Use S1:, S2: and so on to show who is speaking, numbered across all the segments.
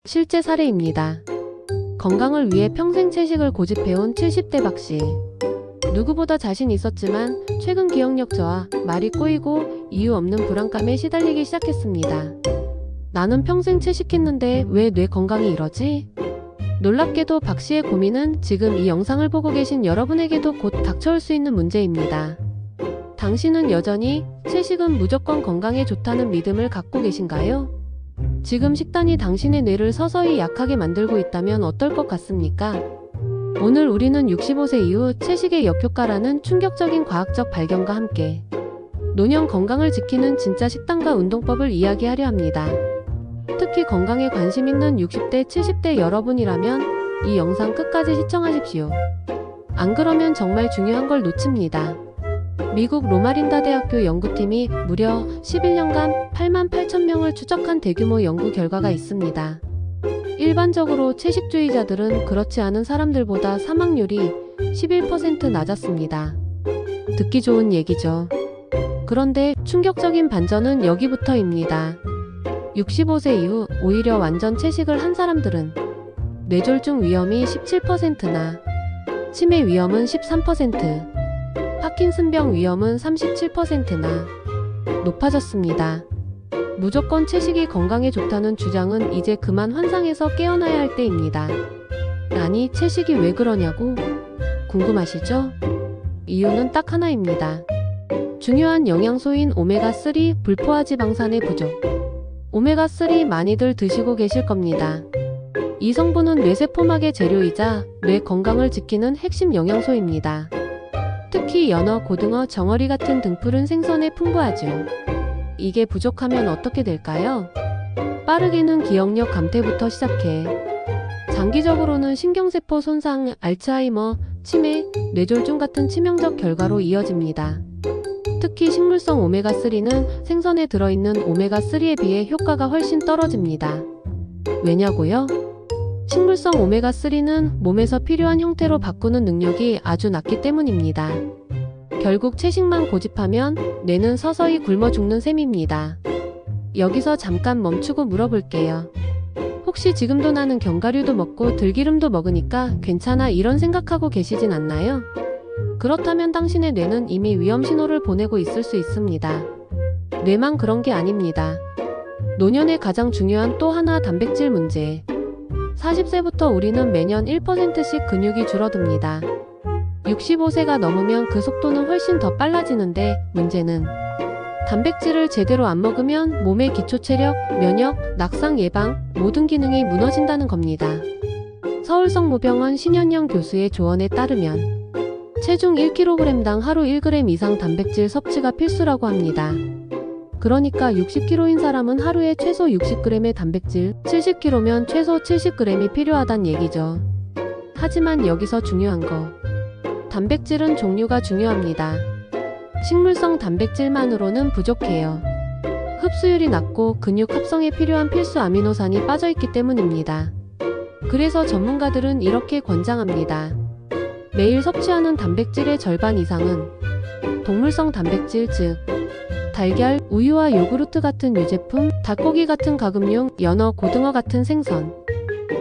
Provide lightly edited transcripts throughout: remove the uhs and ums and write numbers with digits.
S1: 실제 사례입니다. 건강을 위해 평생 채식을 고집해온 70대 박씨. 누구보다 자신 있었지만 최근 기억력 저하, 말이 꼬이고 이유 없는 불안감에 시달리기 시작했습니다. 나는 평생 채식했는데 왜 뇌 건강이 이러지? 놀랍게도 박씨의 고민은 지금 이 영상을 보고 계신 여러분에게도 곧 닥쳐올 수 있는 문제입니다. 당신은 여전히 채식은 무조건 건강에 좋다는 믿음을 갖고 계신가요? 지금 식단이 당신의 뇌를 서서히 약하게 만들고 있다면 어떨 것 같습니까? 오늘 우리는 65세 이후 채식의 역효과라는 충격적인 과학적 발견과 함께 노년 건강을 지키는 진짜 식단과 운동법을 이야기하려 합니다. 특히 건강에 관심 있는 60대, 70대 여러분이라면 이 영상 끝까지 시청하십시오. 안 그러면 정말 중요한 걸 놓칩니다. 미국 로마린다 대학교 연구팀이 무려 11년간 88,000명을 추적한 대규모 연구 결과가 있습니다. 일반적으로 채식주의자들은 그렇지 않은 사람들보다 사망률이 11% 낮았습니다. 듣기 좋은 얘기죠. 그런데 충격적인 반전은 여기부터입니다. 65세 이후 오히려 완전 채식을 한 사람들은 뇌졸중 위험이 17%나 치매 위험은 13%, 파킨슨병 위험은 37%나 높아졌습니다. 무조건 채식이 건강에 좋다는 주장은 이제 그만 환상에서 깨어나야 할 때입니다. 아니, 채식이 왜 그러냐고? 궁금하시죠? 이유는 딱 하나입니다. 중요한 영양소인 오메가3 불포화지방산의 부족. 오메가3 많이들 드시고 계실 겁니다. 이 성분은 뇌세포막의 재료이자 뇌 건강을 지키는 핵심 영양소입니다. 특히 연어, 고등어, 정어리 같은 등푸른 생선에 풍부하죠. 이게 부족하면 어떻게 될까요? 빠르게는 기억력 감퇴부터 시작해 장기적으로는 신경세포 손상, 알츠하이머, 치매, 뇌졸중 같은 치명적 결과로 이어집니다. 특히 식물성 오메가3는 생선에 들어있는 오메가3에 비해 효과가 훨씬 떨어집니다. 왜냐고요? 식물성 오메가3는 몸에서 필요한 형태로 바꾸는 능력이 아주 낮기 때문입니다. 결국 채식만 고집하면 뇌는 서서히 굶어 죽는 셈입니다. 여기서 잠깐 멈추고 물어볼게요. 혹시 지금도 나는 견과류도 먹고 들기름도 먹으니까 괜찮아 이런 생각하고 계시진 않나요? 그렇다면 당신의 뇌는 이미 위험 신호를 보내고 있을 수 있습니다. 뇌만 그런 게 아닙니다. 노년의 가장 중요한 또 하나 단백질 문제. 40세부터 우리는 매년 1%씩 근육이 줄어듭니다. 65세가 넘으면 그 속도는 훨씬 더 빨라지는데 문제는 단백질을 제대로 안 먹으면 몸의 기초 체력, 면역, 낙상 예방 모든 기능이 무너진다는 겁니다. 서울성모병원 신현영 교수의 조언에 따르면 체중 1kg당 하루 1g 이상 단백질 섭취가 필수라고 합니다. 그러니까 60kg인 사람은 하루에 최소 60g의 단백질, 70kg면 최소 70g이 필요하단 얘기죠. 하지만 여기서 중요한 거. 단백질은 종류가 중요합니다. 식물성 단백질만으로는 부족해요. 흡수율이 낮고 근육 합성에 필요한 필수 아미노산이 빠져있기 때문입니다. 그래서 전문가들은 이렇게 권장합니다. 매일 섭취하는 단백질의 절반 이상은 동물성 단백질 즉 달걀, 우유와 요구르트 같은 유제품, 닭고기 같은 가금용, 연어, 고등어 같은 생선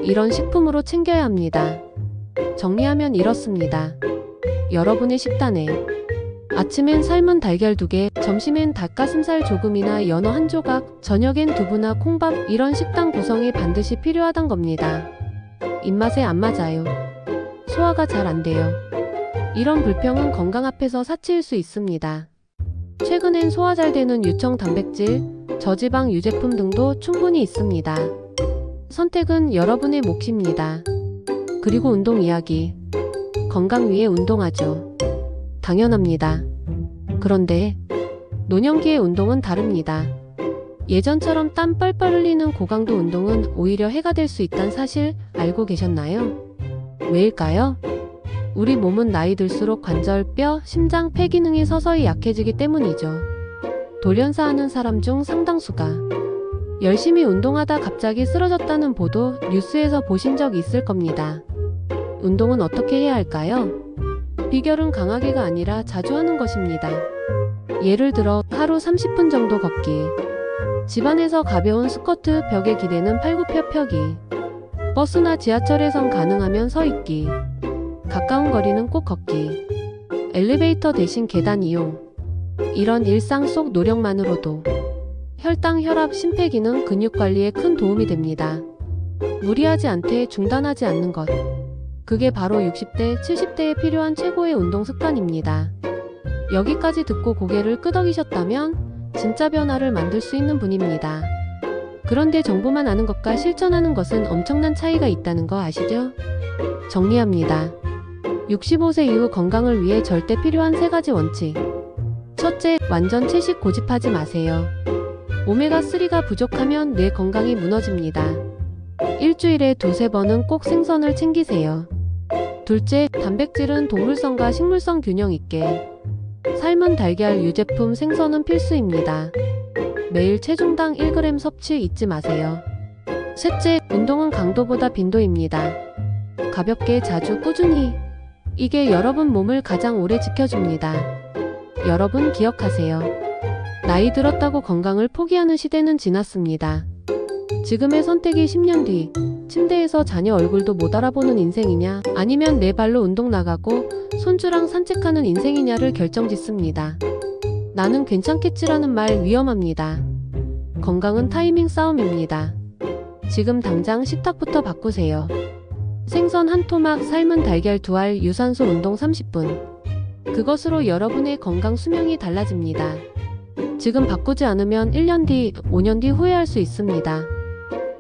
S1: 이런 식품으로 챙겨야 합니다. 정리하면 이렇습니다. 여러분의 식단에 아침엔 삶은 달걀 2개, 점심엔 닭가슴살 조금이나 연어 한 조각, 저녁엔 두부나 콩밥 이런 식단 구성이 반드시 필요하단 겁니다. 입맛에 안 맞아요. 소화가 잘 안 돼요. 이런 불평은 건강 앞에서 사치일 수 있습니다. 최근엔 소화 잘 되는 유청 단백질, 저지방 유제품 등도 충분히 있습니다. 선택은 여러분의 몫입니다. 그리고 운동 이야기. 건강 위해 운동하죠. 당연합니다. 그런데 노년기의 운동은 다릅니다. 예전처럼 땀 뻘뻘 흘리는 고강도 운동은 오히려 해가 될 수 있다는 사실 알고 계셨나요? 왜일까요? 우리 몸은 나이 들수록 관절, 뼈, 심장, 폐 기능이 서서히 약해지기 때문이죠. 돌연사하는 사람 중 상당수가 열심히 운동하다 갑자기 쓰러졌다는 보도 뉴스에서 보신 적 있을 겁니다. 운동은 어떻게 해야 할까요? 비결은 강하게가 아니라 자주 하는 것입니다. 예를 들어 하루 30분 정도 걷기, 집안에서 가벼운 스쿼트, 벽에 기대는 팔굽혀 펴기, 버스나 지하철에선 가능하면 서 있기. 가까운 거리는 꼭 걷기. 엘리베이터 대신 계단 이용. 이런 일상 속 노력만으로도 혈당, 혈압, 심폐기능, 근육 관리에 큰 도움이 됩니다. 무리하지 않되 중단하지 않는 것. 그게 바로 60대, 70대에 필요한 최고의 운동 습관입니다. 여기까지 듣고 고개를 끄덕이셨다면 진짜 변화를 만들 수 있는 분입니다. 그런데 정보만 아는 것과 실천하는 것은 엄청난 차이가 있다는 거 아시죠? 정리합니다. 65세 이후 건강을 위해 절대 필요한 3가지 원칙. 첫째, 완전 채식 고집하지 마세요. 오메가3가 부족하면 뇌 건강이 무너집니다. 일주일에 2-3번은 꼭 생선을 챙기세요. 둘째, 단백질은 동물성과 식물성 균형 있게. 삶은 달걀, 유제품, 생선은 필수입니다. 매일 체중당 1g 섭취 잊지 마세요. 셋째, 운동은 강도보다 빈도입니다. 가볍게 자주 꾸준히. 이게 여러분 몸을 가장 오래 지켜줍니다. 여러분 기억하세요. 나이 들었다고 건강을 포기하는 시대는 지났습니다. 지금의 선택이 10년 뒤 침대에서 자녀 얼굴도 못 알아보는 인생이냐, 아니면 내 발로 운동 나가고 손주랑 산책하는 인생이냐를 결정짓습니다. 나는 괜찮겠지라는 말 위험합니다. 건강은 타이밍 싸움입니다. 지금 당장 식탁부터 바꾸세요. 생선 한 토막, 삶은 달걀 2알, 유산소 운동 30분. 그것으로 여러분의 건강 수명이 달라집니다. 지금 바꾸지 않으면 1년 뒤, 5년 뒤 후회할 수 있습니다.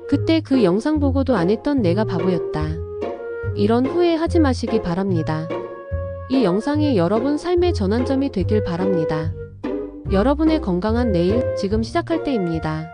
S1: 그때 그 영상 보고도 안 했던 내가 바보였다. 이런 후회 하지 마시기 바랍니다. 이 영상이 여러분 삶의 전환점이 되길 바랍니다. 여러분의 건강한 내일, 지금 시작할 때입니다.